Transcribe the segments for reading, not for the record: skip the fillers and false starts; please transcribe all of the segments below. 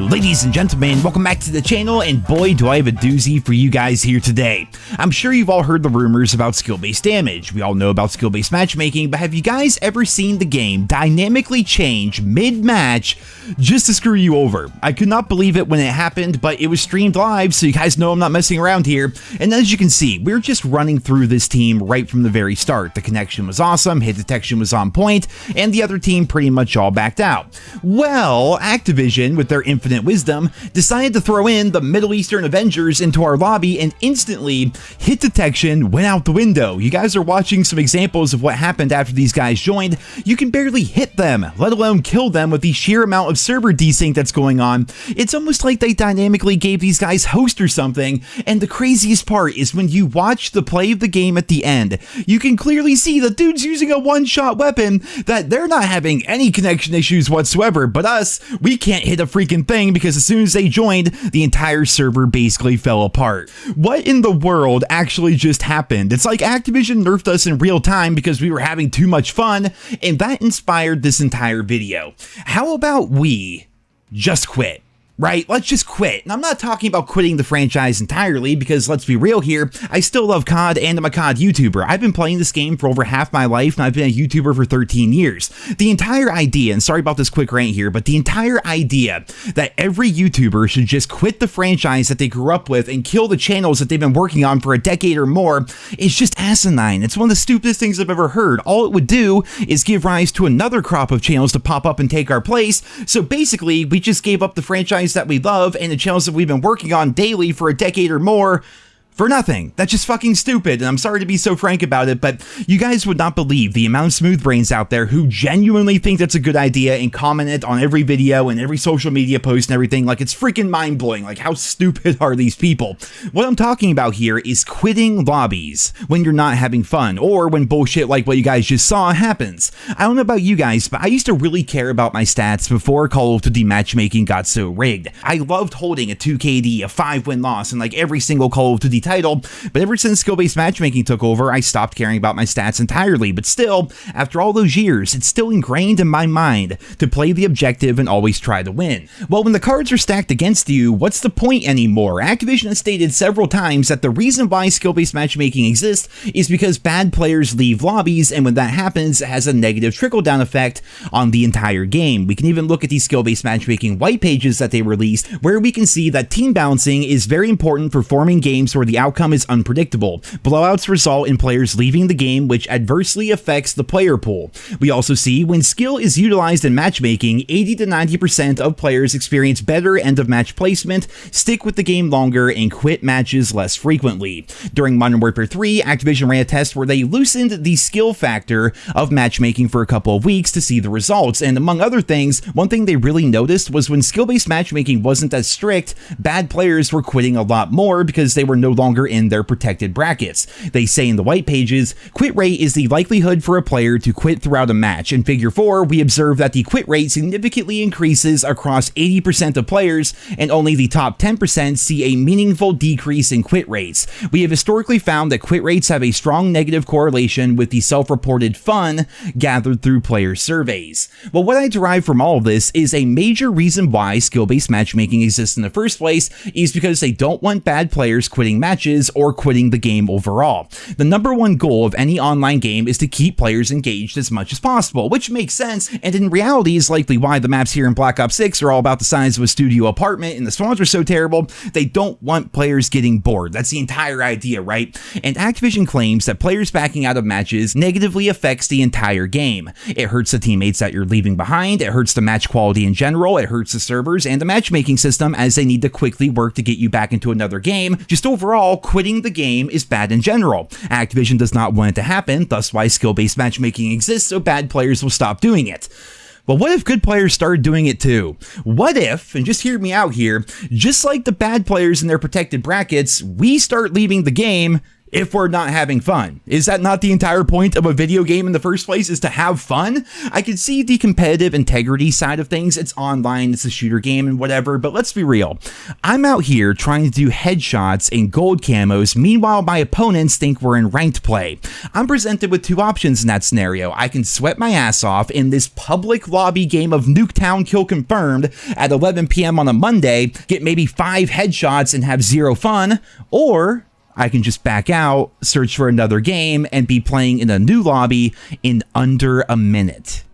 Ladies and gentlemen, welcome back to the channel, and boy do I have a doozy for you guys here today. I'm sure you've all heard the rumors about skill-based damage. We all know about skill-based matchmaking, but have you guys ever seen the game dynamically change mid-match just to screw you over? I could not believe it when it happened, but it was streamed live, so you guys know I'm not messing around here. And as you can see, we're just running through this team right from the very start. The connection was awesome, hit detection was on point, and the other team pretty much all backed out. Well, Activision, with their infinite wisdom, decided to throw in the Middle Eastern Avengers into our lobby, and instantly hit detection went out the window. You guys are watching some examples of what happened after these guys joined. You can barely hit them, let alone kill them with the sheer amount of server desync that's going on. It's almost like they dynamically gave these guys host or something, and the craziest part is when you watch the play of the game at the end, you can clearly see the dude's using a one-shot weapon, that they're not having any connection issues whatsoever, but us, we can't hit a freaking thing because as soon as they joined, the entire server basically fell apart. What in the world actually just happened? It's like Activision nerfed us in real time because we were having too much fun, and that inspired this entire video. How about we just quit? Right? Let's just quit. And I'm not talking about quitting the franchise entirely, because let's be real here, I still love COD and I'm a COD YouTuber. I've been playing this game for over half my life and I've been a YouTuber for 13 years. The entire idea, and sorry about this quick rant here, but the entire idea that every YouTuber should just quit the franchise that they grew up with and kill the channels that they've been working on for a decade or more is just asinine. It's one of the stupidest things I've ever heard. All it would do is give rise to another crop of channels to pop up and take our place. So basically, we just gave up the franchise that we love and the channels that we've been working on daily for a decade or more for nothing. That's just fucking stupid, and I'm sorry to be so frank about it, but you guys would not believe the amount of smooth brains out there who genuinely think that's a good idea and comment it on every video and every social media post and everything. Like, it's freaking mind-blowing. Like, how stupid are these people? What I'm talking about here is quitting lobbies when you're not having fun, or when bullshit like what you guys just saw happens. I don't know about you guys, but I used to really care about my stats before Call of Duty matchmaking got so rigged. I loved holding a 2 KD, a 5-win loss, and like every single Call of Duty title, but ever since skill-based matchmaking took over, I stopped caring about my stats entirely. But still, after all those years, it's still ingrained in my mind to play the objective and always try to win. Well, when the cards are stacked against you, what's the point anymore? Activision has stated several times that the reason why skill-based matchmaking exists is because bad players leave lobbies, and when that happens, it has a negative trickle-down effect on the entire game. We can even look at these skill-based matchmaking white pages that they released, where we can see that team balancing is very important for forming games where the outcome is unpredictable. Blowouts result in players leaving the game, which adversely affects the player pool. We also see when skill is utilized in matchmaking, 80 to 90% of players experience better end of match placement, stick with the game longer, and quit matches less frequently. During Modern Warfare 3, Activision ran a test where they loosened the skill factor of matchmaking for a couple of weeks to see the results, and among other things, one thing they really noticed was when skill-based matchmaking wasn't as strict, bad players were quitting a lot more because they were no longer in their protected brackets. They say in the white pages, quit rate is the likelihood for a player to quit throughout a match. In figure 4, we observe that the quit rate significantly increases across 80% of players, and only the top 10% see a meaningful decrease in quit rates. We have historically found that quit rates have a strong negative correlation with the self-reported fun gathered through player surveys. Well, what I derive from all of this is a major reason why skill-based matchmaking exists in the first place is because they don't want bad players quitting matches or quitting the game overall. The number one goal of any online game is to keep players engaged as much as possible, which makes sense, and in reality is likely why the maps here in Black Ops 6 are all about the size of a studio apartment and the spawns are so terrible. They don't want players getting bored. That's the entire idea, right? And Activision claims that players backing out of matches negatively affects the entire game. It hurts the teammates that you're leaving behind, it hurts the match quality in general, it hurts the servers and the matchmaking system as they need to quickly work to get you back into another game. Just overall, quitting the game is bad in general. Activision does not want it to happen, thus why skill-based matchmaking exists, so bad players will stop doing it. But what if good players started doing it too? What if, and just hear me out here, just like the bad players in their protected brackets, we start leaving the game if we're not having fun? Is that not the entire point of a video game in the first place, is to have fun? I can see the competitive integrity side of things. It's online, it's a shooter game and whatever, but let's be real. I'm out here trying to do headshots and gold camos, meanwhile my opponents think we're in ranked play. I'm presented with two options in that scenario. I can sweat my ass off in this public lobby game of Nuketown Kill Confirmed at 11 p.m. on a Monday, get maybe 5 headshots and have zero fun, or I can just back out, search for another game, and be playing in a new lobby in under a minute.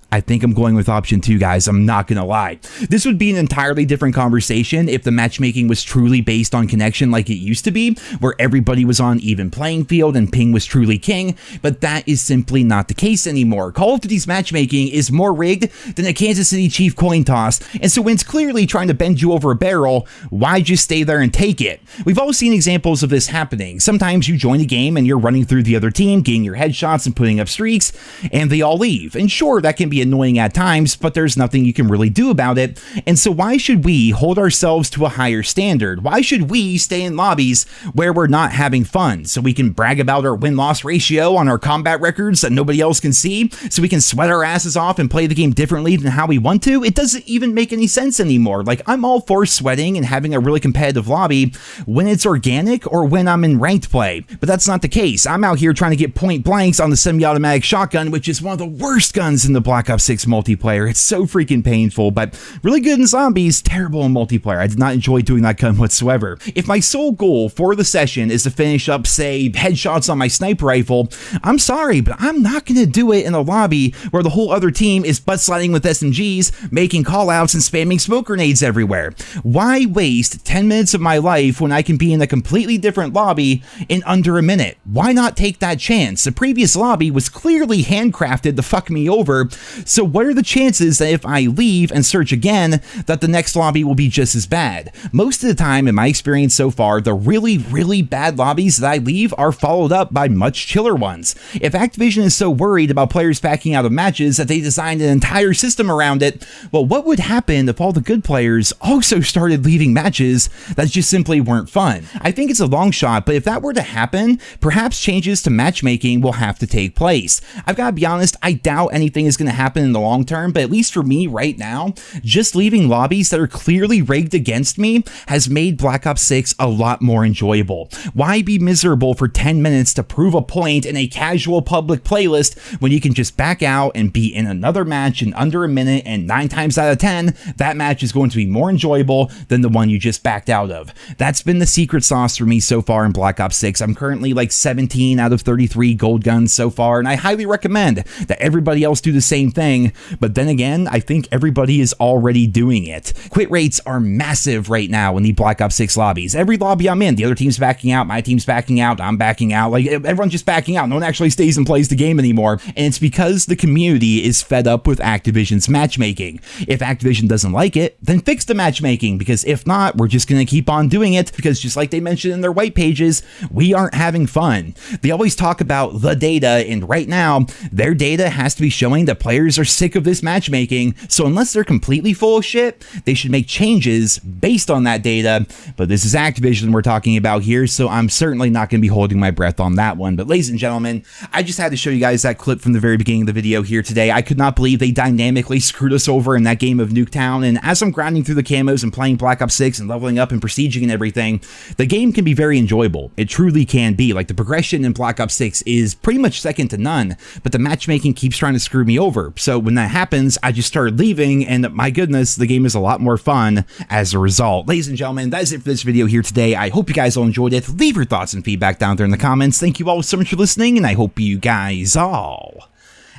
I think I'm going with option 2, guys. I'm not gonna lie. This would be an entirely different conversation if the matchmaking was truly based on connection like it used to be, where everybody was on even playing field and ping was truly king, but that is simply not the case anymore. Call of Duty's matchmaking is more rigged than a Kansas City Chief coin toss, and so when it's clearly trying to bend you over a barrel, why just stay there and take it? We've all seen examples of this happening. Sometimes you join a game and you're running through the other team, getting your headshots and putting up streaks, and they all leave. And sure, that can be annoying at times, but there's nothing you can really do about it. And so why should we hold ourselves to a higher standard? Why should we stay in lobbies where we're not having fun, so we can brag about our win-loss ratio on our combat records that nobody else can see, so we can sweat our asses off and play the game differently than how we want to? It doesn't even make any sense anymore. Like, I'm all for sweating and having a really competitive lobby when it's organic or when I'm in ranked play, but that's not the case. I'm out here trying to get point blanks on the semi-automatic shotgun, which is one of the worst guns in the Black Ops 6 multiplayer. It's so freaking painful, but really good in zombies, terrible in multiplayer. I did not enjoy doing that gun whatsoever. If my sole goal for the session is to finish up, say, headshots on my sniper rifle, I'm sorry, but I'm not going to do it in a lobby where the whole other team is butt sliding with SMGs, making callouts and spamming smoke grenades everywhere. Why waste 10 minutes of my life when I can be in a completely different lobby in under a minute? Why not take that chance? The previous lobby was clearly handcrafted to fuck me over, so what are the chances that if I leave and search again, that the next lobby will be just as bad? Most of the time, in my experience so far, the really, really bad lobbies that I leave are followed up by much chiller ones. If Activision is so worried about players backing out of matches that they designed an entire system around it, well, what would happen if all the good players also started leaving matches that just simply weren't fun? I think it's a long shot, but if that were to happen, perhaps changes to matchmaking will have to take place. I've got to be honest, I doubt anything is going to happen in the long term, but at least for me right now, just leaving lobbies that are clearly rigged against me has made Black Ops 6 a lot more enjoyable. Why be miserable for 10 minutes to prove a point in a casual public playlist when you can just back out and be in another match in under a minute, and 9 times out of 10, that match is going to be more enjoyable than the one you just backed out of. That's been the secret sauce for me so far in Black Ops 6. I'm currently like 17 out of 33 gold guns so far, and I highly recommend that everybody else do the same thing. But then again, I think everybody is already doing it. Quit rates are massive right now in the Black Ops 6 lobbies. Every lobby I'm in, the other team's backing out, my team's backing out, I'm backing out. Like, everyone's just backing out. No one actually stays and plays the game anymore. And it's because the community is fed up with Activision's matchmaking. If Activision doesn't like it, then fix the matchmaking, because if not, we're just going to keep on doing it, because just like they mentioned in their white pages, we aren't having fun. They always talk about the data, and right now, their data has to be showing that players are sick of this matchmaking, so unless they're completely full of shit, they should make changes based on that data. But this is Activision we're talking about here, so I'm certainly not going to be holding my breath on that one. But ladies and gentlemen, I just had to show you guys that clip from the very beginning of the video here today. I could not believe they dynamically screwed us over in that game of Nuketown, and as I'm grinding through the camos and playing Black Ops 6 and leveling up and prestiging and everything, the game can be very enjoyable. It truly can be. Like, the progression in Black Ops 6 is pretty much second to none, but the matchmaking keeps trying to screw me over. So when that happens, I just started leaving, and my goodness, the game is a lot more fun as a result. Ladies and gentlemen, that is it for this video here today. I hope you guys all enjoyed it. Leave your thoughts and feedback down there in the comments. Thank you all so much for listening, and I hope you guys all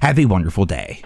have a wonderful day.